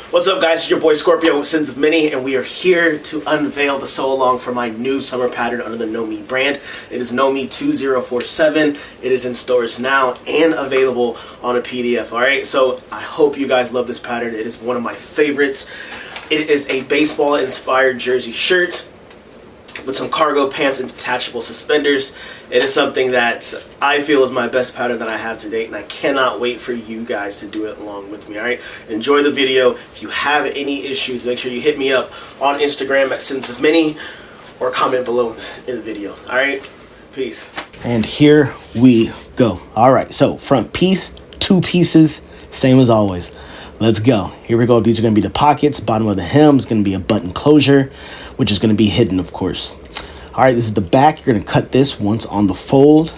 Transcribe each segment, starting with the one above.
What's up, guys? It's your boy Scorpio with Sins of Many, and we are here to unveil the sew along for my new summer pattern under the Know Me brand. It is Know Me 2047. It is in stores now and available on a PDF. Alright, so I hope you guys love this pattern. It is one of my favorites. It is a baseball inspired jersey shirt with some cargo pants and detachable suspenders. It is something that I feel is my best pattern that I have to date, and I cannot wait for you guys to do it along with me. Alright, enjoy the video. If you have any issues, make sure you hit me up on Instagram at Sins of Many or comment below in the video. Alright, peace. And here we go. Alright, so front piece, 2 pieces, same as always. Let's go. Here we go. These are going to be the pockets. Bottom of the hem is going to be a button closure, which is going to be hidden, of course. All right, this is the back. You're going to cut this once on the fold.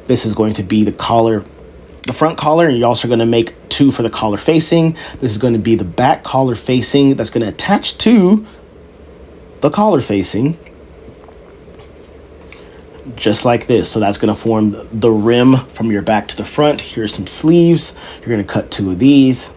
This is going to be the collar, the front collar, and you're also going to make 2 for the collar facing. This is going to be the back collar facing that's going to attach to the collar facing, just like this. So that's going to form the rim from your back to the front. Here's some sleeves. You're going to cut 2 of these.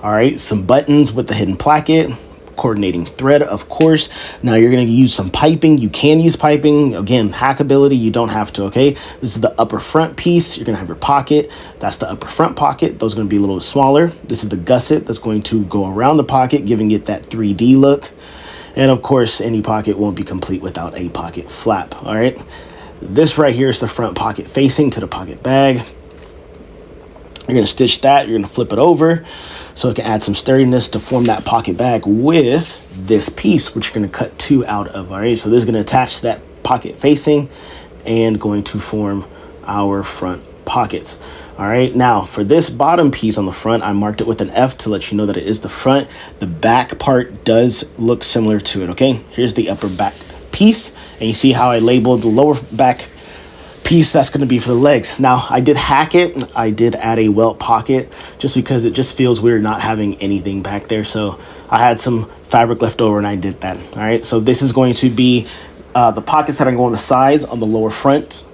All right, some buttons with the hidden placket, coordinating thread, of course. Now you're going to use some piping. You can use piping. Again, hackability, you don't have to, okay? This is the upper front piece. You're going to have your pocket. That's the upper front pocket. Those are going to be a little bit smaller. This is the gusset that's going to go around the pocket, giving it that 3D look. And of course, any pocket won't be complete without a pocket flap. All right. This right here is the front pocket facing to the pocket bag. You're going to stitch that. You're going to flip it over so it can add some sturdiness to form that pocket bag with this piece, which you're going to cut 2 out of. All right. So this is going to attach to that pocket facing and going to form our front pockets. All right, now for this bottom piece on the front, I marked it with an F to let you know that it is the front. The back part does look similar to it, okay? Here's the upper back piece, and you see how I labeled the lower back piece. That's going to be for the legs. Now, I did hack it. I did add a welt pocket just because it just feels weird not having anything back there. So I had some fabric left over, and I did that. All right, so this is going to be the pockets that are going to go on the sides on the lower front.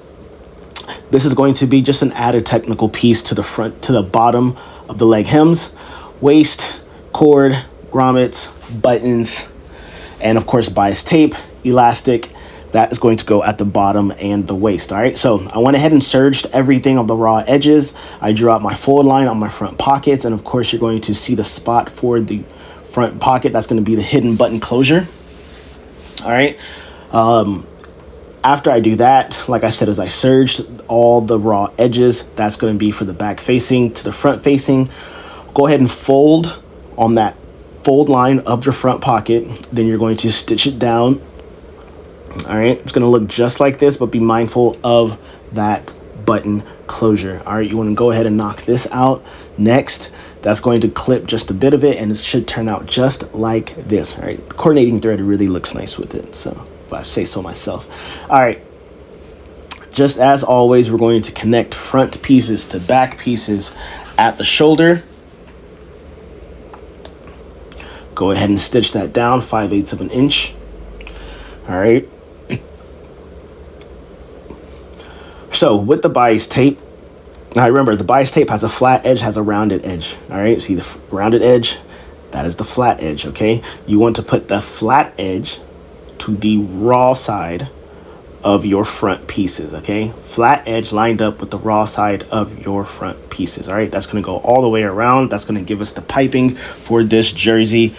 This is going to be just an added technical piece to the front, to the bottom of the leg hems, waist, cord, grommets, buttons, and of course bias tape, elastic. That is going to go at the bottom and the waist. All right, so I went ahead and serged everything on the raw edges. I drew out my fold line on my front pockets, and of course you're going to see the spot for the front pocket. That's going to be the hidden button closure. All right. After I do that, like I said, as I serged all the raw edges, that's going to be for the back facing to the front facing. Go ahead and fold on that fold line of your front pocket. Then you're going to stitch it down. All right, it's going to look just like this, but be mindful of that button closure. All right, you want to go ahead and knock this out. Next, that's going to clip just a bit of it, and it should turn out just like this. All right, the coordinating thread really looks nice with it, so if I say so myself. All right, just as always, we're going to connect front pieces to back pieces at the shoulder. Go ahead and stitch that down 5/8 of an inch. All right. So with the bias tape, now remember the bias tape has a flat edge, has a rounded edge. All right, see the rounded edge? That is the flat edge, okay? You want to put the flat edge to the raw side of your front pieces, okay? Flat edge lined up with the raw side of your front pieces, all right? That's going to go all the way around. That's going to give us the piping for this jersey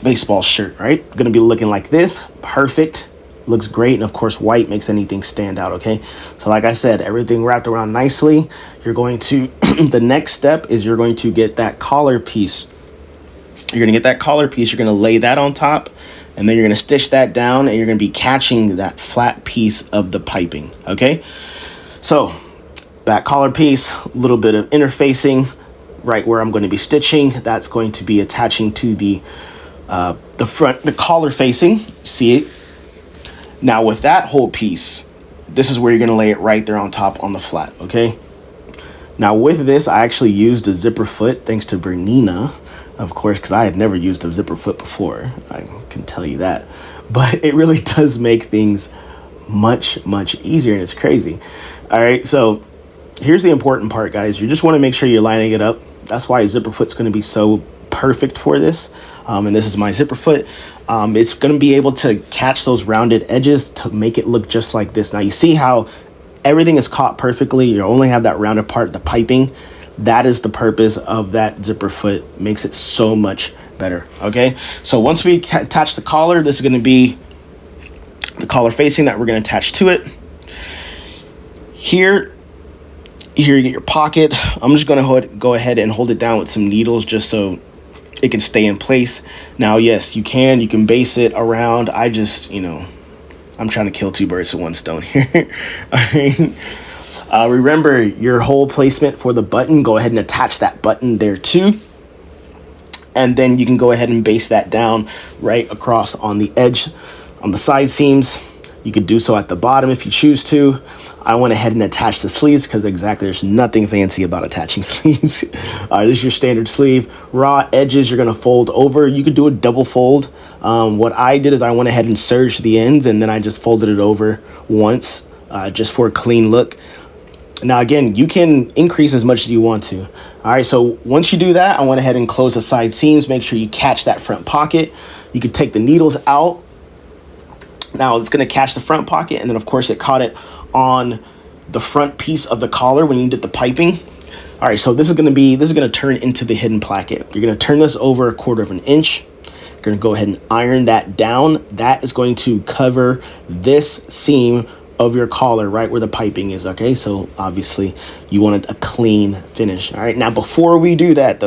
baseball shirt, right? Going to be looking like this. Perfect. Looks great. And of course, white makes anything stand out, okay? So like I said, everything wrapped around nicely. You're going to, the next step is you're going to get that collar piece. You're going to get that collar piece. You're going to lay that on top. And then you're going to stitch that down, and you're going to be catching that flat piece of the piping, okay? So back collar piece, a little bit of interfacing right where I'm going to be stitching. That's going to be attaching to the front, the collar facing. See it? Now with that whole piece, this is where you're going to lay it right there on top on the flat, okay? Now with this, I actually used a zipper foot, thanks to Bernina, of course, because I had never used a zipper foot before. I can tell you that. But it really does make things much, much easier, and it's crazy. All right, so here's the important part, guys. You just want to make sure you're lining it up. That's why a zipper foot's going to be so perfect for this. And this is my zipper foot. It's going to be able to catch those rounded edges to make it look just like this. Now you see how everything is caught perfectly. You only have that rounded part, the piping. That is the purpose of that zipper foot. Makes it so much better. Okay, so once we attach the collar, this is going to be the collar facing that we're going to attach to it. Here you get your pocket. I'm just going to go ahead and hold it down with some needles just so it can stay in place. Now, yes, you can base it around. I just, I'm trying to kill two birds with one stone here. All right. Remember your hole placement for the button. Go ahead and attach that button there too. And then you can go ahead and base that down right across on the edge, on the side seams. You could do so at the bottom if you choose to. I went ahead and attached the sleeves because there's nothing fancy about attaching sleeves. This is your standard sleeve. Raw edges you're going to fold over. You could do a double fold. What I did is I went ahead and serged the ends, and then I just folded it over once just for a clean look. Now, again, you can increase as much as you want to. All right, so once you do that, I went ahead and close the side seams. Make sure you catch that front pocket. You can take the needles out. Now, it's going to catch the front pocket, and then, of course, it caught it on the front piece of the collar when you did the piping. All right, so this is going to turn into the hidden placket. You're going to turn this over 1/4 inch. You're going to go ahead and iron that down. That is going to cover this seam of your collar right where the piping is. Okay, so obviously you want a clean finish. All right, now before we do that,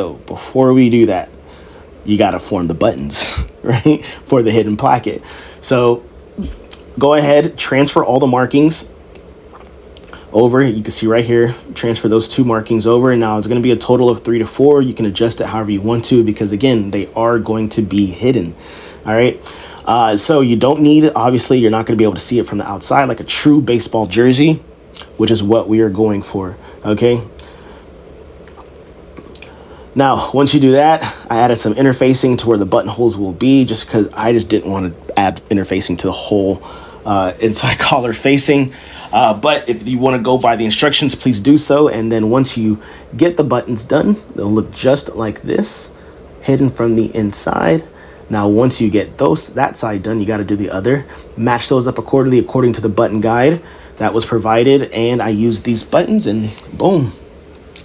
you got to form the buttons, right, for the hidden placket. So go ahead, transfer all the markings over. You can see right here, transfer those 2 markings over, and now it's going to be a total of 3 to 4. You can adjust it however you want to, because again, they are going to be hidden. All right, so you don't need it. Obviously, you're not going to be able to see it from the outside like a true baseball jersey, which is what we are going for. Okay, now once you do that, I added some interfacing to where the buttonholes will be, just because I just didn't want to add interfacing to the whole inside collar facing. But if you want to go by the instructions, please do so. And then once you get the buttons done, they'll look just like this, hidden from the inside. Now, once you get that side done, you got to do the other. Match those up according to the button guide that was provided. And I used these buttons, and boom,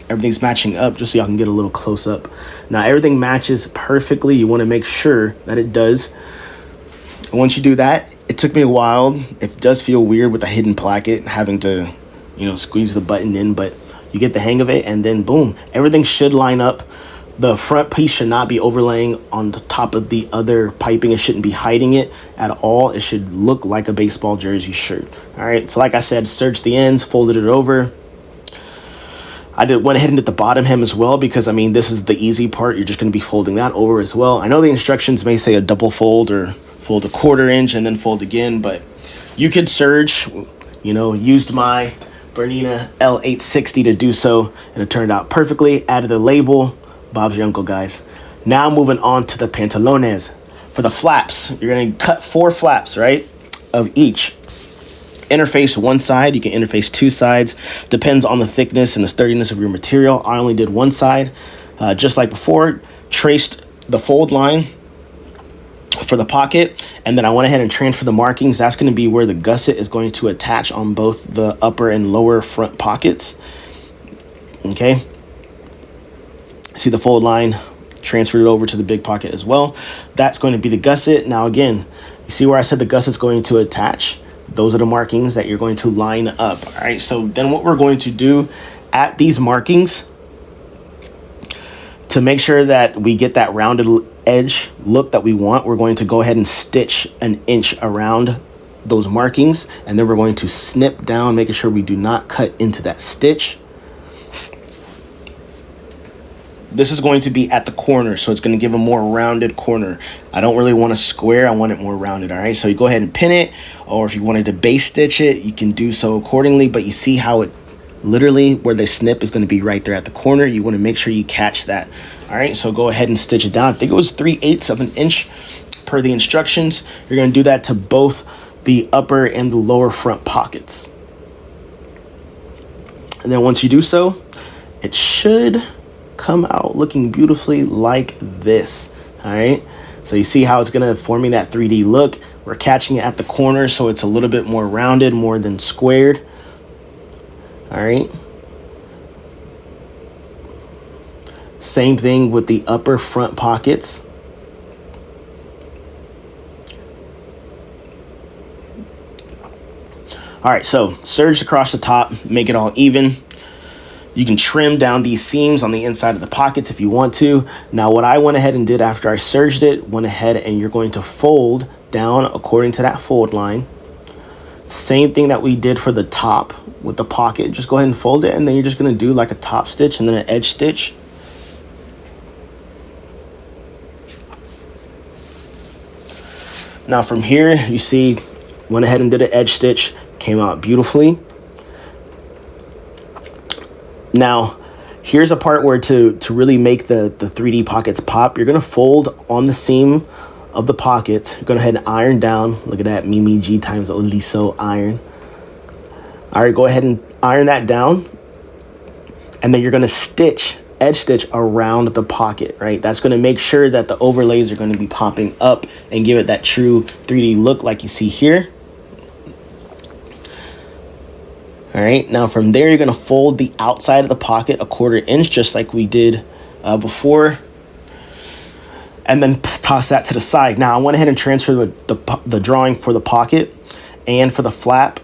everything's matching up, just so y'all can get a little close up. Now, everything matches perfectly. You want to make sure that it does. Once you do that, it took me a while. It does feel weird with a hidden placket, having to, squeeze the button in, but you get the hang of it, and then boom, everything should line up. The front piece should not be overlaying on the top of the other piping. It shouldn't be hiding it at all. It should look like a baseball jersey shirt. All right, so like I said, serged the ends, folded it over. I went ahead and did the bottom hem as well, because this is the easy part. You're just going to be folding that over as well. I know the instructions may say a double fold or fold 1/4 inch and then fold again, but you could serge. Used my Bernina L860 to do so, and it turned out perfectly. Added the label. Bob's your uncle, guys. Now moving on to the pantalones. For the flaps, you're going to cut 4 flaps, right, of each. Interface one side. You can interface 2 sides. Depends on the thickness and the sturdiness of your material. I only did one side. Just like before, traced the fold line for the pocket, and then I went ahead and transferred the markings. That's going to be where the gusset is going to attach on both the upper and lower front pockets. Okay. See the fold line, transferred it over to the big pocket as well. That's going to be the gusset. Now again, you see where I said the gusset's going to attach? Those are the markings that you're going to line up. All right, so then what we're going to do at these markings, to make sure that we get that rounded edge look that we want, we're going to go ahead and stitch 1 inch around those markings, and then we're going to snip down, making sure we do not cut into that stitch. This is going to be at the corner, so it's going to give a more rounded corner. I don't really want a square. I want it more rounded, all right? So you go ahead and pin it, or if you wanted to base stitch it, you can do so accordingly, but you see how it literally, where the snip is going to be right there at the corner. You want to make sure you catch that, all right? So go ahead and stitch it down. I think it was 3/8 of an inch per the instructions. You're going to do that to both the upper and the lower front pockets. And then once you do so, it should come out looking beautifully like this. All right, so you see how it's gonna forming that 3D look. We're catching it at the corner, so it's a little bit more rounded, more than squared. All right, same thing with the upper front pockets. All right, so serged across the top, make it all even. You can trim down these seams on the inside of the pockets if you want to. Now, what I went ahead and did after I serged it, went ahead and you're going to fold down according to that fold line. Same thing that we did for the top with the pocket. Just go ahead and fold it, and then you're just gonna do like a top stitch and then an edge stitch. Now from here, you see, went ahead and did an edge stitch, came out beautifully. Now, here's a part where to really make the 3D pockets pop, you're gonna fold on the seam of the pockets. You're gonna go ahead and iron down. Look at that, Mimi G times Oliso iron. All right, go ahead and iron that down. And then you're gonna stitch, edge stitch around the pocket, right? That's gonna make sure that the overlays are gonna be popping up and give it that true 3D look like you see here. All right, now from there, you're gonna fold the outside of the pocket 1/4 inch, just like we did before, and then toss that to the side. Now I went ahead and transferred the drawing for the pocket and for the flap.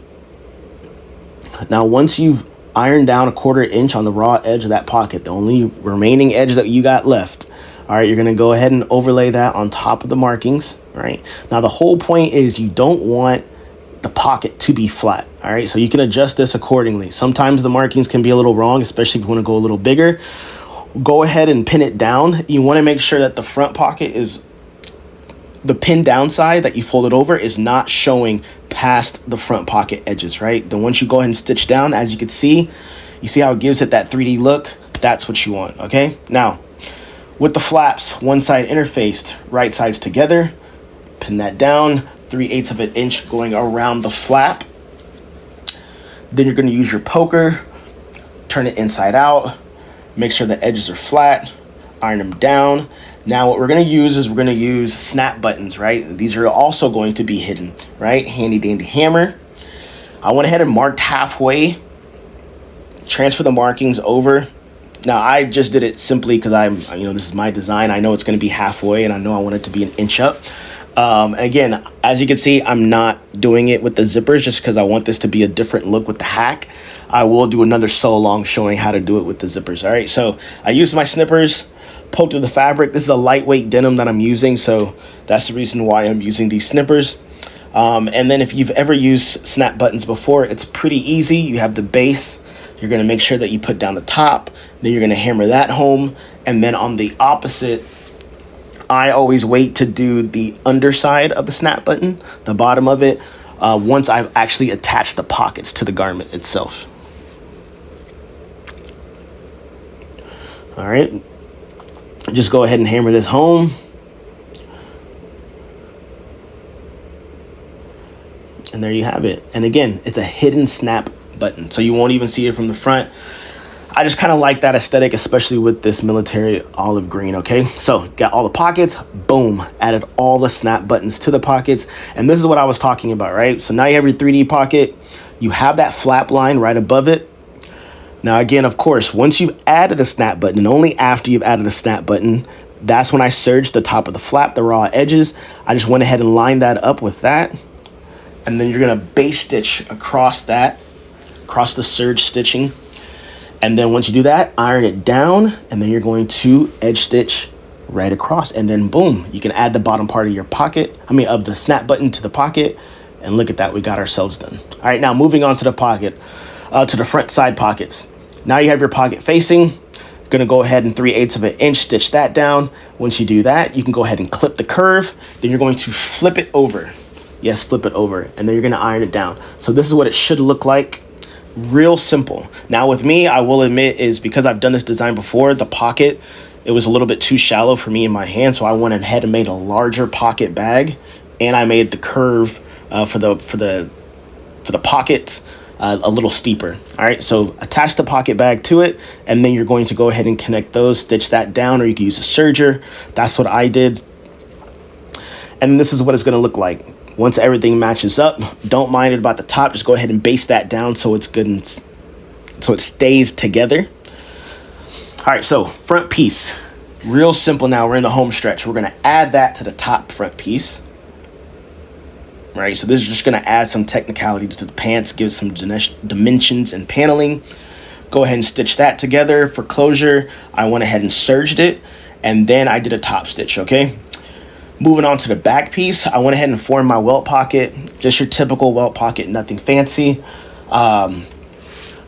Now, once you've ironed down 1/4 inch on the raw edge of that pocket, the only remaining edge that you got left, all right, you're gonna go ahead and overlay that on top of the markings, right? Now, the whole point is you don't want the pocket to be flat, all right? So you can adjust this accordingly. Sometimes the markings can be a little wrong, especially if you wanna go a little bigger. Go ahead and pin it down. You wanna make sure that the front pocket is, the pin down side that you folded over is not showing past the front pocket edges, right? Then once you go ahead and stitch down, as you can see, you see how it gives it that 3D look? That's what you want, okay? Now, with the flaps, one side interfaced, right sides together, pin that down, 3/8 of an inch going around the flap. Then you're gonna use your poker, turn it inside out, make sure the edges are flat, iron them down. Now what we're gonna use is we're gonna use snap buttons, right? These are also going to be hidden, right? Handy dandy hammer. I went ahead and marked halfway, transfer the markings over. Now I just did it simply because this is my design. I know it's gonna be halfway and I know I want it to be an inch up. Again, as you can see, I'm not doing it with the zippers just because I want this to be a different look with the hack. I will do another sew along showing how to do it with the zippers. All right, so I used my snippers, poked through the fabric. This is a lightweight denim that I'm using, so that's the reason why I'm using these snippers. And then if you've ever used snap buttons before, it's pretty easy. You have the base. You're gonna make sure that you put down the top. Then you're gonna hammer that home. And then on the opposite, I always wait to do the underside of the snap button, the bottom of it, once I've actually attached the pockets to the garment itself. All right, just go ahead and hammer this home. And there you have it. And again, it's a hidden snap button, so you won't even see it from the front. I just kind of like that aesthetic, especially with this military olive green, okay? So got all the pockets, boom, added all the snap buttons to the pockets. And this is what I was talking about, right? So now you have your 3D pocket, you have that flap line right above it. Now again, of course, once you've added the snap button, and only after you've added the snap button, that's when I serged the top of the flap, the raw edges. I just went ahead and lined that up with that. And then you're gonna base stitch across that, across the serge stitching. And then once you do that, iron it down, and then you're going to edge stitch right across, and then boom, you can add the bottom part of your pocket, of the snap button to the pocket, and look at that, we got ourselves done. All right, now moving on to the pocket, to the front side pockets. Now you have your pocket facing. You're gonna go ahead and 3/8 of an inch, stitch that down. Once you do that, you can go ahead and clip the curve, then you're going to flip it over. Yes, flip it over, and then you're gonna iron it down. So this is what it should look like. Real simple. Now with me, I will admit, is because I've done this design before, the pocket, it was a little bit too shallow for me in my hand, so I went ahead and made a larger pocket bag, and I made the curve for the pocket a little steeper. All right, so attach the pocket bag to it, and then you're going to go ahead and connect those, stitch that down, or you can use a serger. That's what I did. And this is what it's going to look like. Once everything matches up, don't mind it about the top. Just go ahead and base that down so it's good and so it stays together. All right, so front piece. Real simple now. We're in the home stretch. We're going to add that to the top front piece. All right, so this is just going to add some technicality to the pants, give some dimensions and paneling. Go ahead and stitch that together. For closure, I went ahead and serged it, and then I did a top stitch, okay? Moving on to the back piece, I went ahead and formed my welt pocket. Just your typical welt pocket, nothing fancy.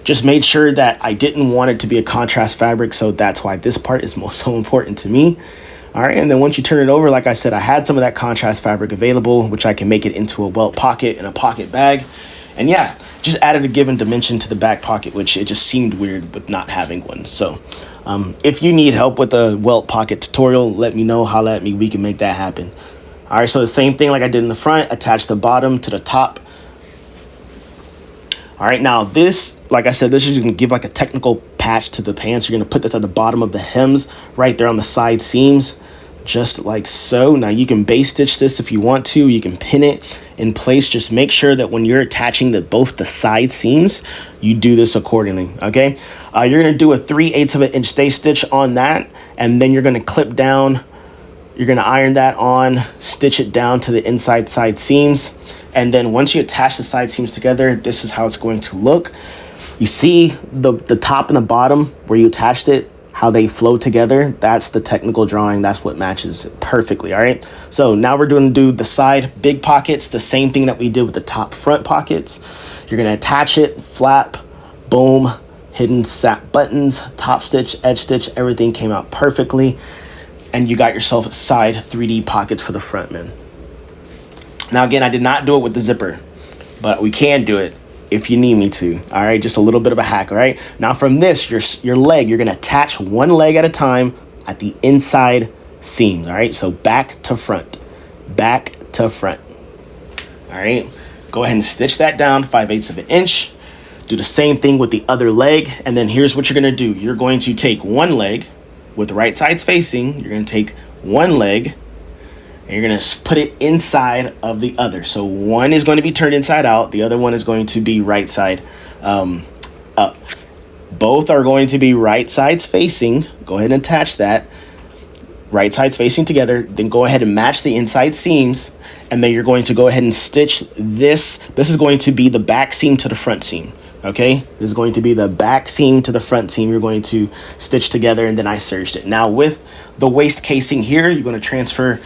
Just made sure that I didn't want it to be a contrast fabric, so that's why this part is so important to me. All right, and then once you turn it over, like I said, I had some of that contrast fabric available, which I can make it into a welt pocket and a pocket bag. And yeah, just added a given dimension to the back pocket, which it just seemed weird with not having one. So if you need help with a welt pocket tutorial, let me know, holla at me, we can make that happen. All right, so the same thing like I did in the front, attach the bottom to the top. All right, now this, like I said, this is gonna give like a technical patch to the pants. You're gonna put this at the bottom of the hems, right there on the side seams, just like so. Now you can base stitch this if you want to. You can pin it in place. Just make sure that when you're attaching both the side seams, you do this accordingly, okay? You're gonna do a 3/8 of an inch stay stitch on that, and then you're gonna clip down. You're gonna iron that on, stitch it down to the inside side seams. And then once you attach the side seams together, this is how it's going to look. You see the top and the bottom where you attached it, how they flow together. That's the technical drawing. That's what matches perfectly, all right? So now we're going to do the side big pockets, the same thing that we did with the top front pockets. You're gonna attach it, flap, boom, hidden sap buttons, top stitch, edge stitch, everything came out perfectly. And you got yourself side 3D pockets for the front, man. Now, again, I did not do it with the zipper, but we can do it if you need me to. All right, just a little bit of a hack, all right? Now, from this, your leg, you're going to attach one leg at a time at the inside seams, all right? So back to front, back to front, all right? Go ahead and stitch that down 5/8 of an inch. Do the same thing with the other leg, and then here's what you're going to do. You're going to take one leg with the right sides facing. You're going to take one leg, and you're going to put it inside of the other. So one is going to be turned inside out. The other one is going to be right side up. Both are going to be right sides facing. Go ahead and attach that. Right sides facing together. Then go ahead and match the inside seams. And then you're going to go ahead and stitch this. This is going to be the back seam to the front seam. Okay, this is going to be the back seam to the front seam. You're going to stitch together, and then I serged it. Now with the waist casing here, you're going to transfer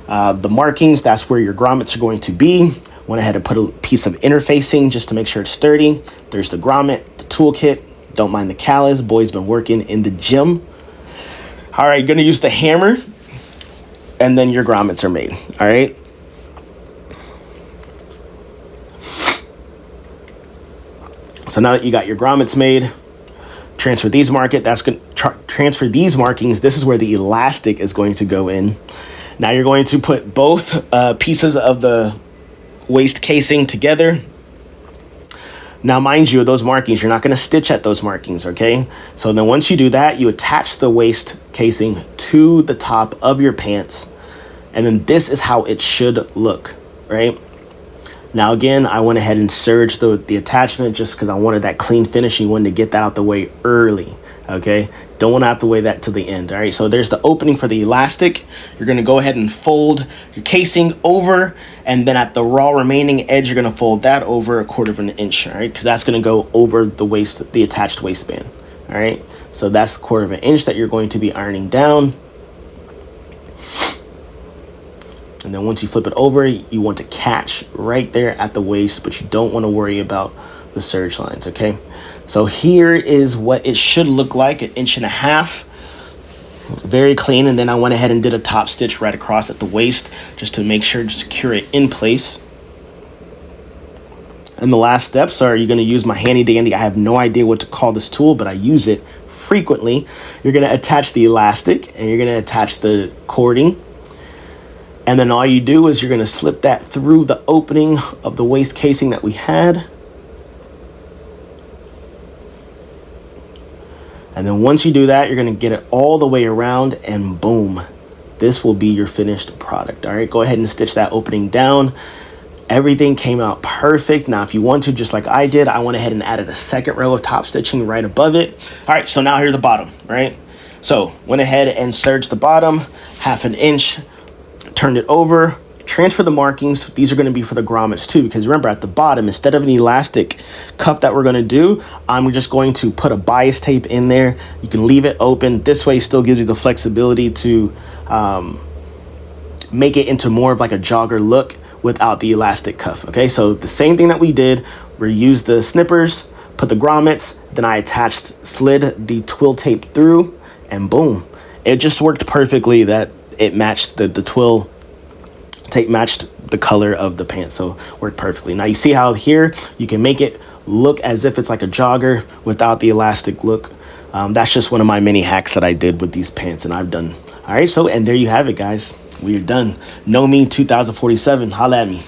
the markings. That's where your grommets are going to be. Went ahead and put a piece of interfacing just to make sure it's sturdy. There's the grommet, the toolkit. Don't mind the callus. Boy's been working in the gym. All right, you're going to use the hammer, and then your grommets are made. All right. So now that you got your grommets made, transfer these transfer these markings. This is where the elastic is going to go in. Now you're going to put both pieces of the waist casing together. Now, mind you, those markings, you're not going to stitch at those markings, okay? So then once you do that, you attach the waist casing to the top of your pants. And then this is how it should look, right? Now, again, I went ahead and serged the attachment just because I wanted that clean finishing one to get that out the way early, okay? Don't want to have to weigh that to the end, all right? So there's the opening for the elastic. You're going to go ahead and fold your casing over, and then at the raw remaining edge, you're going to fold that over 1/4 of an inch, all right? Because that's going to go over the waist, the attached waistband, all right? So that's 1/4 of an inch that you're going to be ironing down. And then once you flip it over, you want to catch right there at the waist, but you don't want to worry about the serge lines, okay? So here is what it should look like, 1.5 inches. Very clean. And then I went ahead and did a top stitch right across at the waist just to make sure to secure it in place. And the last steps are, you're going to use my handy dandy, I have no idea what to call this tool, but I use it frequently. You're going to attach the elastic, and you're going to attach the cording. And then all you do is you're going to slip that through the opening of the waist casing that we had. And then once you do that, you're gonna get it all the way around, and boom, this will be your finished product. All right, go ahead and stitch that opening down. Everything came out perfect. Now, if you want to, just like I did, I went ahead and added a second row of top stitching right above it. All right, so now here's the bottom, right? So went ahead and serged the bottom, 1/2 inch, turned it over, transfer the markings. These are gonna be for the grommets too, because remember at the bottom, instead of an elastic cuff that we're gonna do, I'm just going to put a bias tape in there. You can leave it open. This way still gives you the flexibility to make it into more of like a jogger look without the elastic cuff. Okay, so the same thing that we did, we used the snippers, put the grommets, then I slid the twill tape through, and boom, it just worked perfectly. That it matched the twill tape matched the color of the pants, so worked perfectly. Now you see how here you can make it look as if it's like a jogger without the elastic look. That's just one of my mini hacks that I did with these pants, and I've done. All right, so and there you have it, guys. We are done. Know Me 2047. Holla at me.